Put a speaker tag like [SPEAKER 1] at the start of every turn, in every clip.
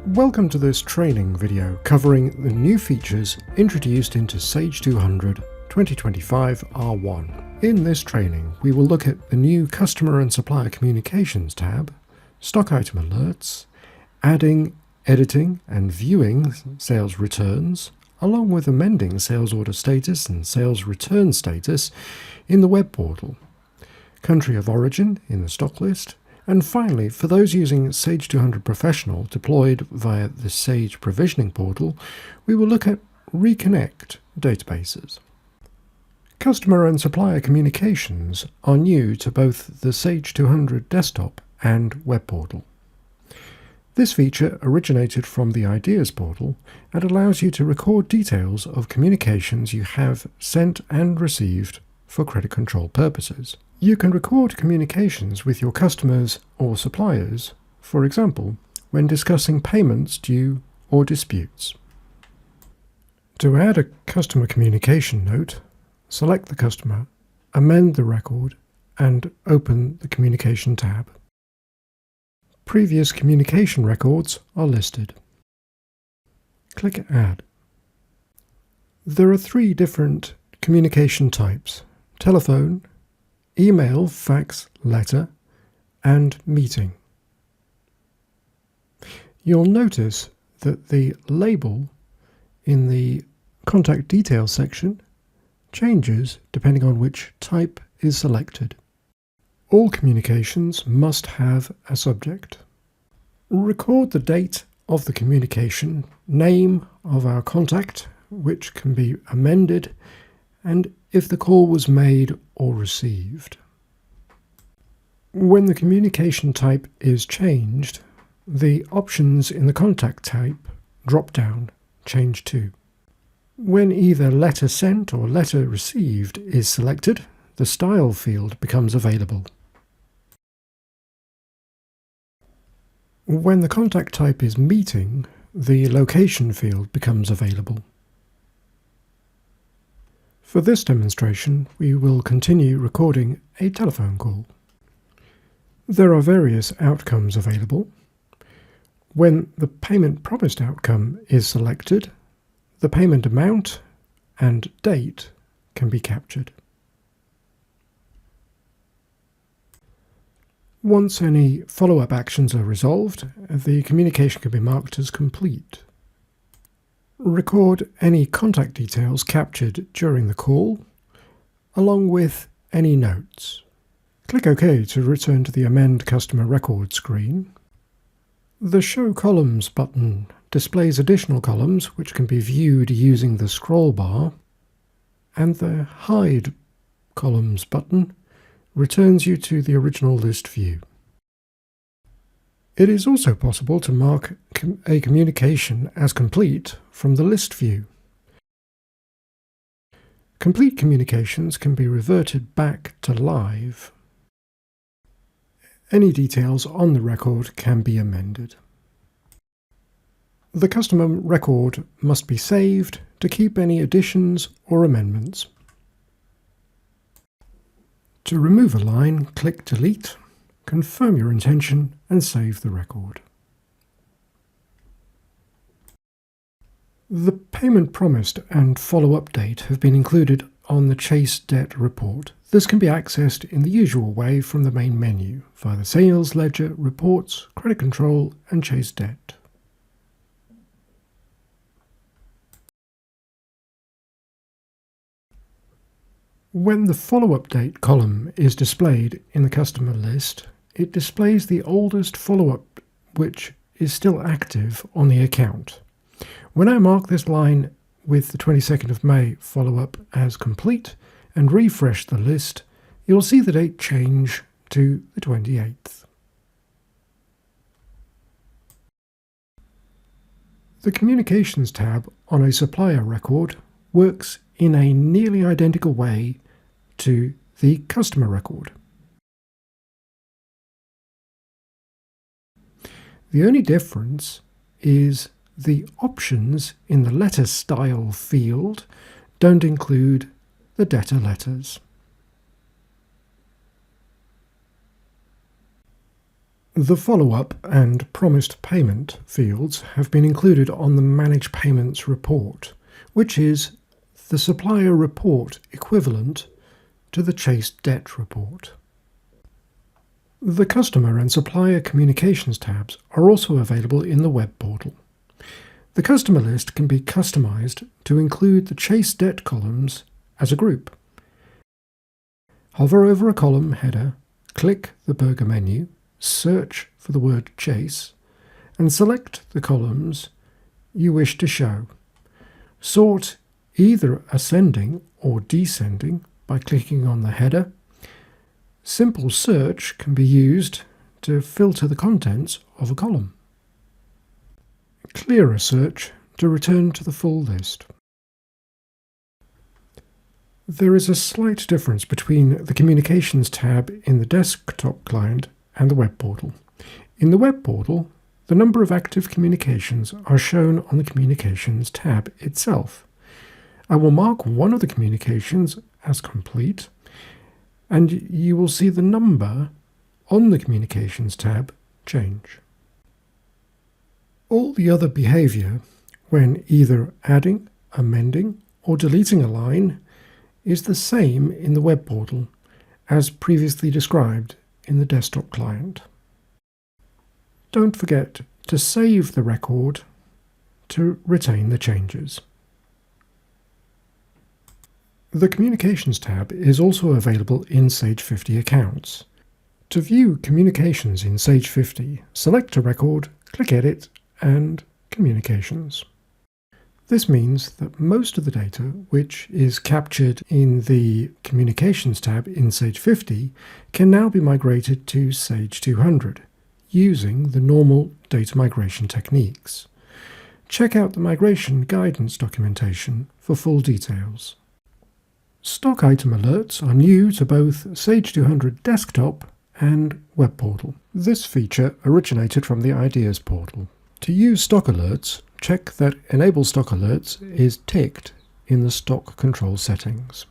[SPEAKER 1] Welcome to this training video covering the new features introduced into Sage 200 2025 R1. In this training, we will look at the new Customer and Supplier Communications tab, stock item alerts, adding, editing and viewing sales returns, along with amending sales order status and sales return status in the web portal, country of origin in the stock list, and finally, for those using Sage 200 Professional deployed via the Sage Provisioning Portal, we will look at Reconnect databases. Customer and supplier communications are new to both the Sage 200 desktop and web portal. This feature originated from the Ideas portal and allows you to record details of communications you have sent and received for credit control purposes. You can record communications with your customers or suppliers, for example, when discussing payments due or disputes. To add a customer communication note, select the customer, amend the record, and open the Communication tab. Previous communication records are listed. Click Add. There are three different communication types: telephone, email, fax, letter, and meeting. You'll notice that the label in the contact details section changes depending on which type is selected. All communications must have a subject. Record the date of the communication, name of our contact, which can be amended, and if the call was made or received. When the communication type is changed, the options in the contact type drop-down change too. When either letter sent or letter received is selected, the style field becomes available. When the contact type is meeting, the location field becomes available. For this demonstration, we will continue recording a telephone call. There are various outcomes available. When the payment promised outcome is selected, the payment amount and date can be captured. Once any follow-up actions are resolved, the communication can be marked as complete. Record any contact details captured during the call, along with any notes. Click OK to return to the Amend Customer Record screen. The Show Columns button displays additional columns which can be viewed using the scroll bar, and the Hide Columns button returns you to the original list view. It is also possible to mark a communication as complete from the list view. Complete communications can be reverted back to live. Any details on the record can be amended. The customer record must be saved to keep any additions or amendments. To remove a line, click Delete, confirm your intention, and save the record. The payment promised and follow-up date have been included on the Chase Debt report. This can be accessed in the usual way from the main menu via the Sales Ledger, Reports, Credit Control, and Chase Debt. When the follow-up date column is displayed in the customer list, it displays the oldest follow-up which is still active on the account. When I mark this line with the 22nd of May follow-up as complete and refresh the list, you'll see the date change to the 28th. The Communications tab on a supplier record works in a nearly identical way to the customer record. The only difference is the options in the letter style field don't include the debtor letters. The follow-up and promised payment fields have been included on the Manage Payments report, which is the supplier report equivalent to the chased debt report. The Customer and Supplier Communications tabs are also available in the web portal. The customer list can be customized to include the chased debt columns as a group. Hover over a column header, click the burger menu, search for the word chase, and select the columns you wish to show. Sort either ascending or descending by clicking on the header. Simple search can be used to filter the contents of a column. Clear a search to return to the full list. There is a slight difference between the Communications tab in the desktop client and the web portal. In the web portal, the number of active communications are shown on the Communications tab itself. I will mark one of the communications as complete, and you will see the number on the Communications tab change. All the other behavior, when either adding, amending, or deleting a line, is the same in the web portal as previously described in the desktop client. Don't forget to save the record to retain the changes. The Communications tab is also available in Sage 50 accounts. To view communications in Sage 50, select a record, click Edit, and Communications. This means that most of the data which is captured in the Communications tab in Sage 50 can now be migrated to Sage 200 using the normal data migration techniques. Check out the migration guidance documentation for full details. Stock item alerts are new to both Sage 200 Desktop and Web Portal. This feature originated from the Ideas portal. To use stock alerts, check that Enable Stock Alerts is ticked in the stock control settings.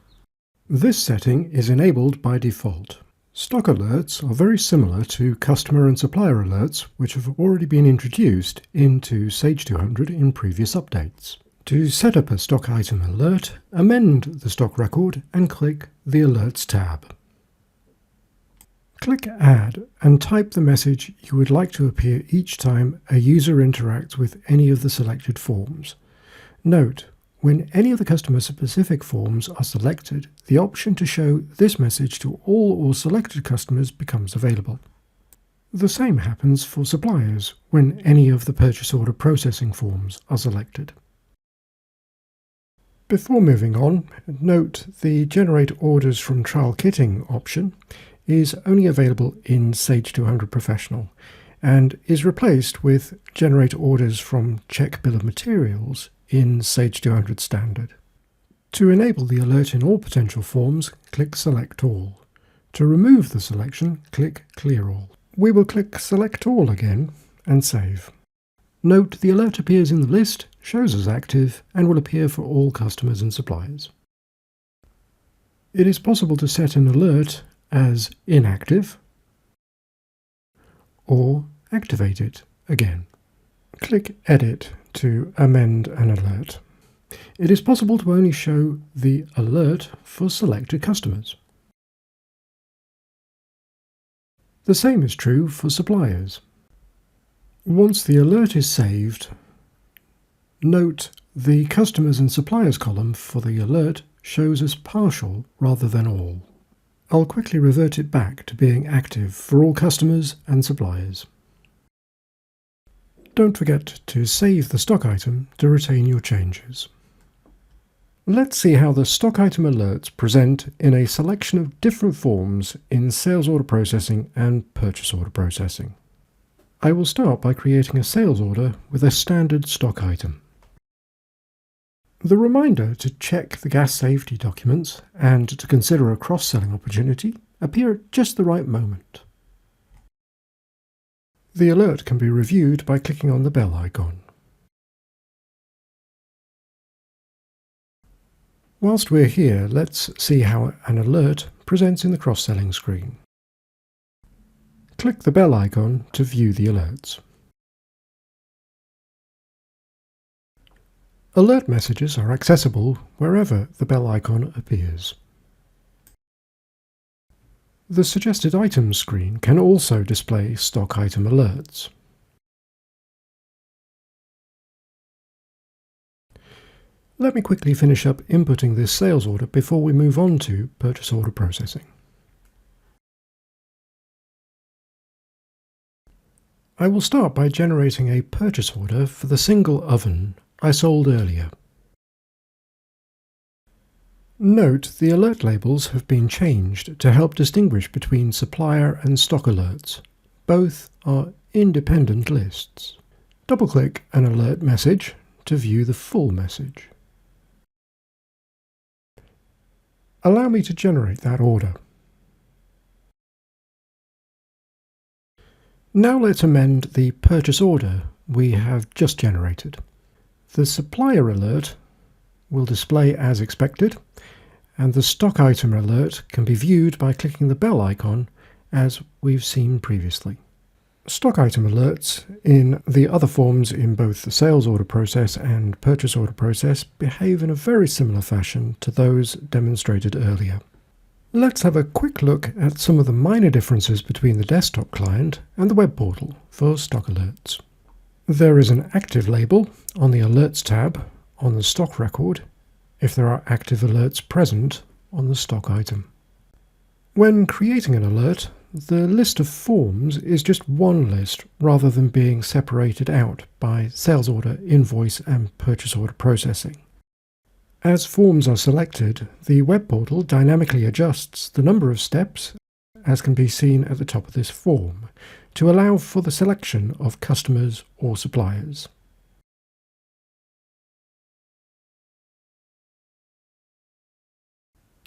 [SPEAKER 1] This setting is enabled by default. Stock alerts are very similar to customer and supplier alerts, which have already been introduced into Sage 200 in previous updates. To set up a stock item alert, amend the stock record and click the Alerts tab. Click Add and type the message you would like to appear each time a user interacts with any of the selected forms. Note, when any of the customer-specific forms are selected, the option to show this message to all or selected customers becomes available. The same happens for suppliers when any of the purchase order processing forms are selected. Before moving on, note the Generate Orders from Trial Kitting option is only available in Sage 200 Professional and is replaced with Generate Orders from Check Bill of Materials in Sage 200 Standard. To enable the alert in all potential forms, click Select All. To remove the selection, click Clear All. We will click Select All again and save. Note the alert appears in the list, shows as active, and will appear for all customers and suppliers. It is possible to set an alert as inactive or activate it again. Click Edit to amend an alert. It is possible to only show the alert for selected customers. The same is true for suppliers. Once the alert is saved, note the Customers and Suppliers column for the alert shows as partial rather than all. I'll quickly revert it back to being active for all customers and suppliers. Don't forget to save the stock item to retain your changes. Let's see how the stock item alerts present in a selection of different forms in sales order processing and purchase order processing. I will start by creating a sales order with a standard stock item. The reminder to check the gas safety documents and to consider a cross-selling opportunity appear at just the right moment. The alert can be reviewed by clicking on the bell icon. Whilst we're here, let's see how an alert presents in the cross-selling screen. Click the bell icon to view the alerts. Alert messages are accessible wherever the bell icon appears. The Suggested Items screen can also display stock item alerts. Let me quickly finish up inputting this sales order before we move on to purchase order processing. I will start by generating a purchase order for the single oven I sold earlier. Note the alert labels have been changed to help distinguish between supplier and stock alerts. Both are independent lists. Double-click an alert message to view the full message. Allow me to generate that order. Now let's amend the purchase order we have just generated. The supplier alert will display as expected, and the stock item alert can be viewed by clicking the bell icon as we've seen previously. Stock item alerts in the other forms in both the sales order process and purchase order process behave in a very similar fashion to those demonstrated earlier. Let's have a quick look at some of the minor differences between the desktop client and the web portal for stock alerts. There is an active label on the Alerts tab on the stock record if there are active alerts present on the stock item. When creating an alert, the list of forms is just one list rather than being separated out by sales order, invoice and purchase order processing. As forms are selected, the web portal dynamically adjusts the number of steps, as can be seen at the top of this form, to allow for the selection of customers or suppliers.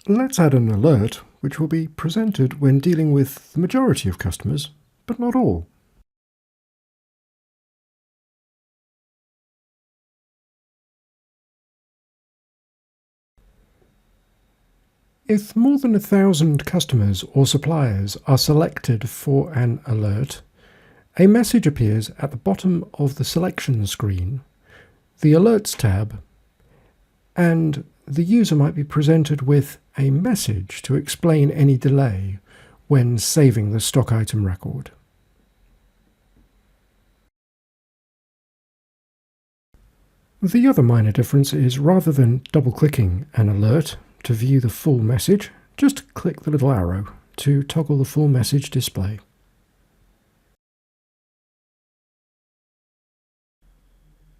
[SPEAKER 1] Let's add an alert which will be presented when dealing with the majority of customers, but not all. If more than 1,000 customers or suppliers are selected for an alert, a message appears at the bottom of the selection screen, the Alerts tab, and the user might be presented with a message to explain any delay when saving the stock item record. The other minor difference is rather than double-clicking an alert to view the full message, just click the little arrow to toggle the full message display.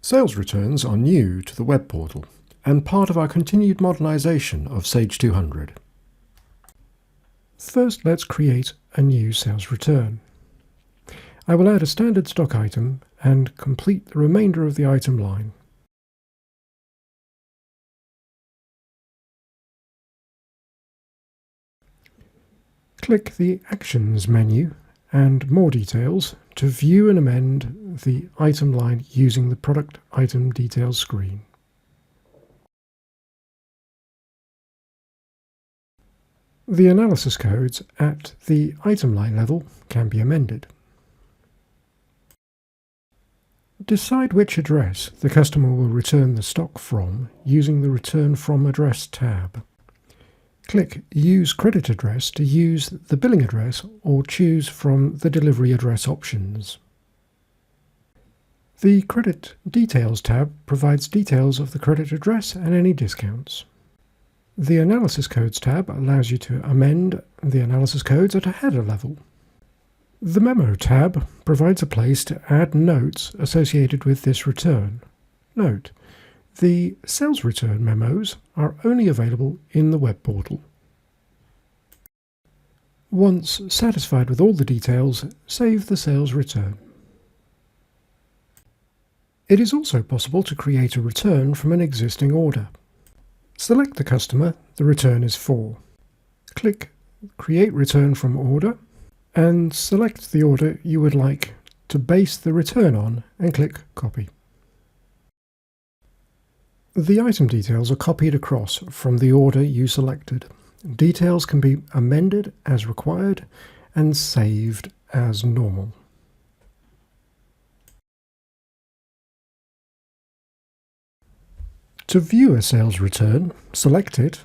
[SPEAKER 1] Sales returns are new to the web portal and part of our continued modernization of Sage 200. First, let's create a new sales return. I will add a standard stock item and complete the remainder of the item line. Click the Actions menu and More Details to view and amend the item line using the Product Item Details screen. The analysis codes at the item line level can be amended. Decide which address the customer will return the stock from using the Return From Address tab. Click Use Credit Address to use the billing address or choose from the delivery address options. The Credit Details tab provides details of the credit address and any discounts. The Analysis Codes tab allows you to amend the analysis codes at a header level. The Memo tab provides a place to add notes associated with this return. Note: the sales return memos are only available in the web portal. Once satisfied with all the details, save the sales return. It is also possible to create a return from an existing order. Select the customer the return is for. Click Create Return from Order and select the order you would like to base the return on and click Copy. The item details are copied across from the order you selected. Details can be amended as required and saved as normal. To view a sales return, select it,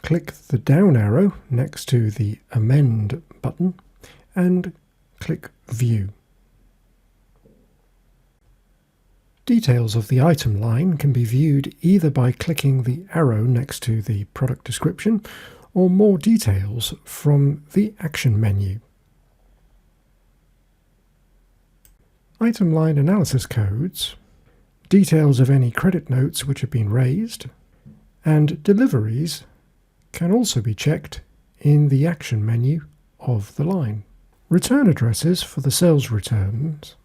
[SPEAKER 1] click the down arrow next to the Amend button and click View. Details of the item line can be viewed either by clicking the arrow next to the product description or more details from the Action menu. Item line analysis codes, details of any credit notes which have been raised, and deliveries can also be checked in the Action menu of the line. Return addresses for the sales returns,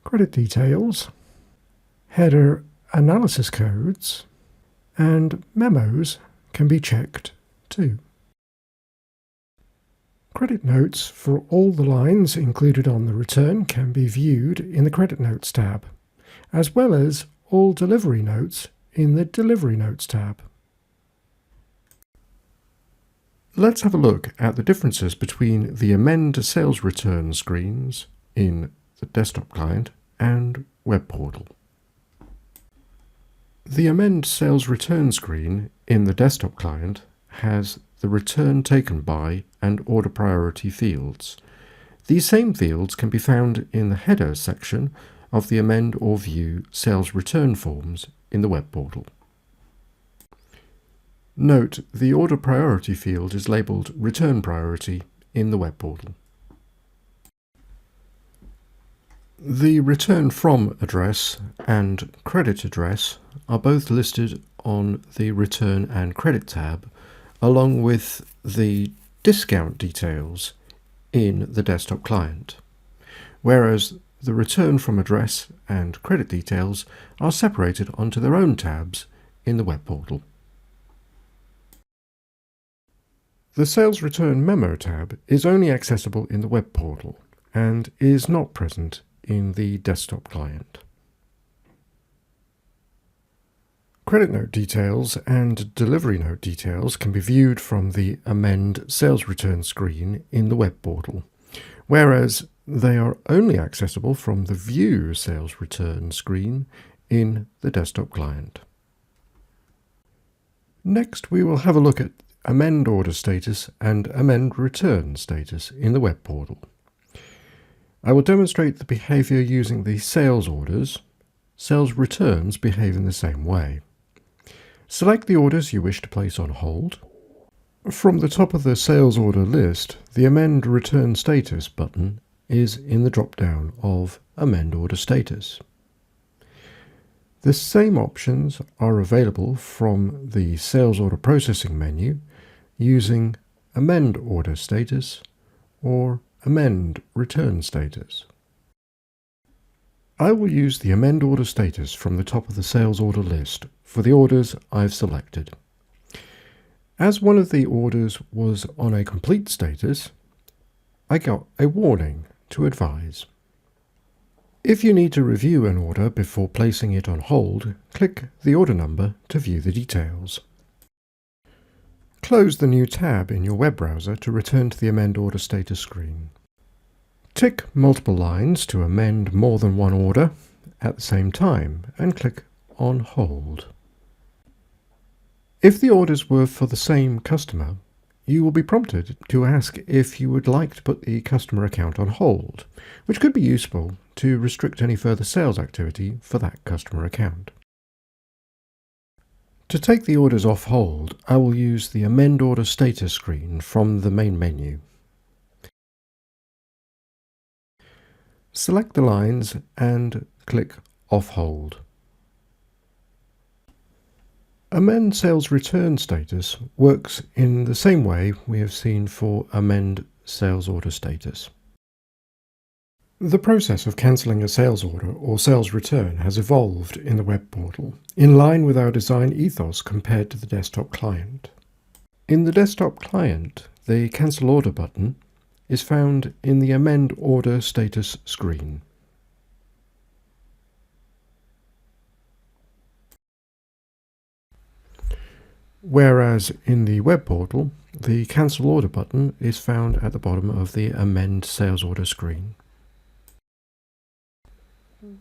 [SPEAKER 1] credit details, header analysis codes, and memos can be checked too. Credit notes for all the lines included on the return can be viewed in the Credit Notes tab, as well as all delivery notes in the Delivery Notes tab. Let's have a look at the differences between the Amend Sales Return screens in the desktop client and web portal. The Amend Sales Return screen in the desktop client has the return taken by and order priority fields. These same fields can be found in the header section of the Amend or View Sales Return forms in the web portal. Note the order priority field is labelled Return Priority in the web portal. The Return From address and Credit address are both listed on the Return and Credit tab, along with the discount details in the desktop client, whereas the Return From address and Credit details are separated onto their own tabs in the web portal. The Sales Return Memo tab is only accessible in the web portal and is not present in the desktop client. Credit note details and delivery note details can be viewed from the Amend Sales Return screen in the web portal, whereas they are only accessible from the View Sales Return screen in the desktop client. Next, we will have a look at Amend Order Status and Amend Return Status in the web portal. I will demonstrate the behavior using the sales orders. Sales returns behave in the same way. Select the orders you wish to place on hold. From the top of the sales order list, the Amend Return Status button is in the drop-down of Amend Order Status. The same options are available from the Sales Order Processing menu using Amend Order Status or Amend Return Status. I will use the Amend Order Status from the top of the sales order list for the orders I've selected. As one of the orders was on a complete status, I got a warning to advise. If you need to review an order before placing it on hold, click the order number to view the details. Close the new tab in your web browser to return to the Amend Order Status screen. Tick multiple lines to amend more than one order at the same time and click on Hold. If the orders were for the same customer, you will be prompted to ask if you would like to put the customer account on hold, which could be useful to restrict any further sales activity for that customer account. To take the orders off hold, I will use the Amend Order Status screen from the main menu. Select the lines and click Off Hold. Amend Sales Return Status works in the same way we have seen for Amend Sales Order Status. The process of cancelling a sales order or sales return has evolved in the web portal, in line with our design ethos compared to the desktop client. In the desktop client, the Cancel Order button is found in the Amend Order Status screen. Whereas in the web portal, The Cancel Order button is found at the bottom of the Amend Sales Order screen.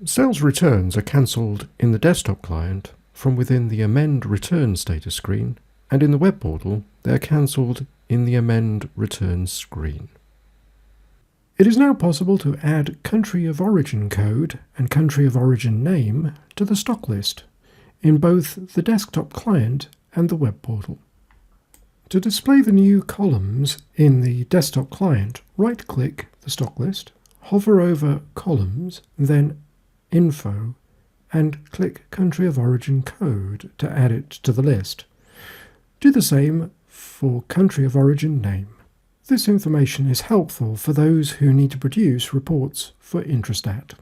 [SPEAKER 1] Sales returns are cancelled in the desktop client from within the Amend Return status screen, and in the web portal they are cancelled in the Amend Return screen. It is now possible to add country of origin code and country of origin name to the stock list in both the desktop client and the web portal. To display the new columns in the desktop client, right-click the stock list, hover over Columns, then Info, and click Country of Origin Code to add it to the list. Do the same for Country of Origin Name. This information is helpful for those who need to produce reports for Intrastat.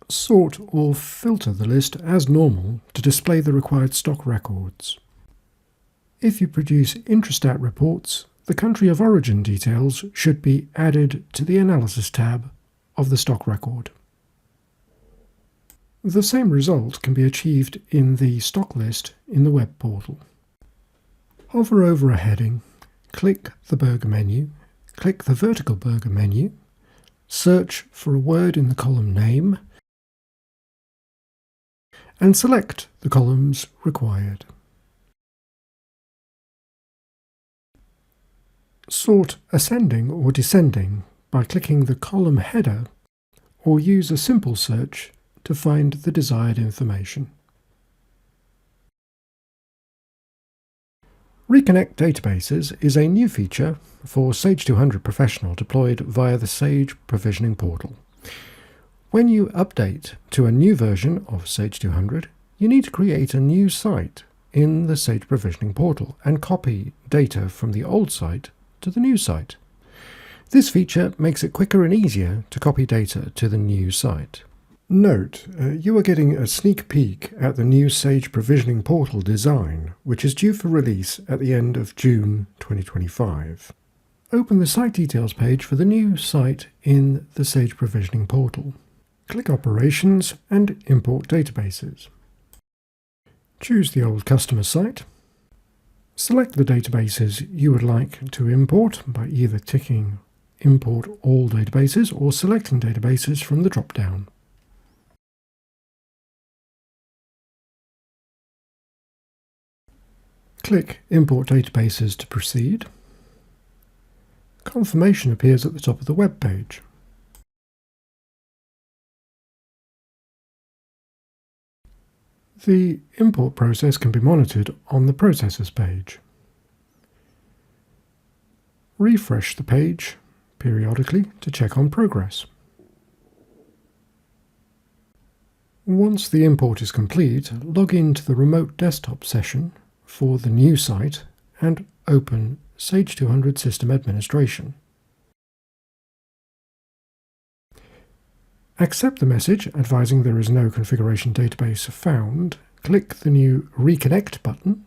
[SPEAKER 1] Sort or filter the list as normal to display the required stock records. If you produce Intrastat reports, the country of origin details should be added to the Analysis tab of the stock record. The same result can be achieved in the stock list in the web portal. Hover over a heading, click the burger menu, click the vertical burger menu, search for a word in the column name, and select the columns required. Sort ascending or descending by clicking the column header, or use a simple search to find the desired information. Reconnect Databases is a new feature for Sage 200 Professional deployed via the Sage Provisioning Portal. When you update to a new version of Sage 200, you need to create a new site in the Sage Provisioning Portal and copy data from the old site to the new site. This feature makes it quicker and easier to copy data to the new site. Note, you are getting a sneak peek at the new Sage Provisioning Portal design, which is due for release at the end of June 2025. Open the Site Details page for the new site in the Sage Provisioning Portal. Click Operations and Import Databases. Choose the old customer site. Select the databases you would like to import by either ticking Import All Databases or selecting databases from the drop-down. Click Import Databases to proceed. Confirmation appears at the top of the web page. The import process can be monitored on the Processes page. Refresh the page periodically to check on progress. Once the import is complete, log into the remote desktop session for the new site and open Sage 200 System Administration. Accept the message advising there is no configuration database found. Click the new Reconnect button.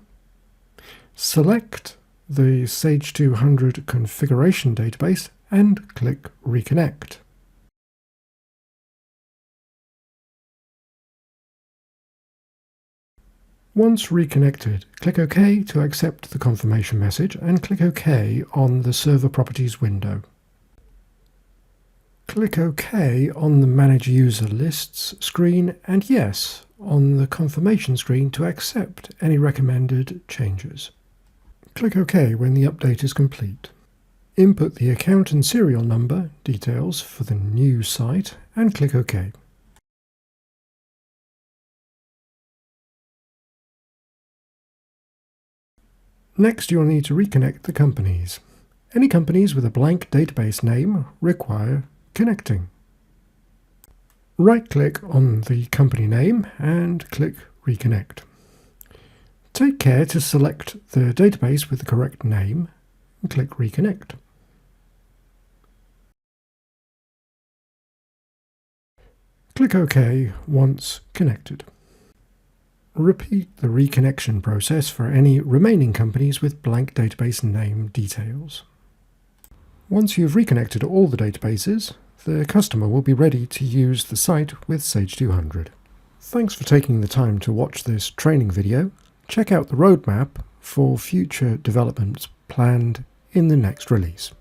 [SPEAKER 1] Select the Sage 200 configuration database and click Reconnect. Once reconnected, click OK to accept the confirmation message and click OK on the Server Properties window. Click OK on the Manage User Lists screen and Yes on the confirmation screen to accept any recommended changes. Click OK when the update is complete. Input the account and serial number details for the new site and click OK. Next, you'll need to reconnect the companies. Any companies with a blank database name require connecting. Right-click on the company name and click Reconnect. Take care to select the database with the correct name and click Reconnect. Click OK once connected. Repeat the reconnection process for any remaining companies with blank database name details. Once you've reconnected all the databases, the customer will be ready to use the site with Sage 200. Thanks for taking the time to watch this training video. Check out the roadmap for future developments planned in the next release.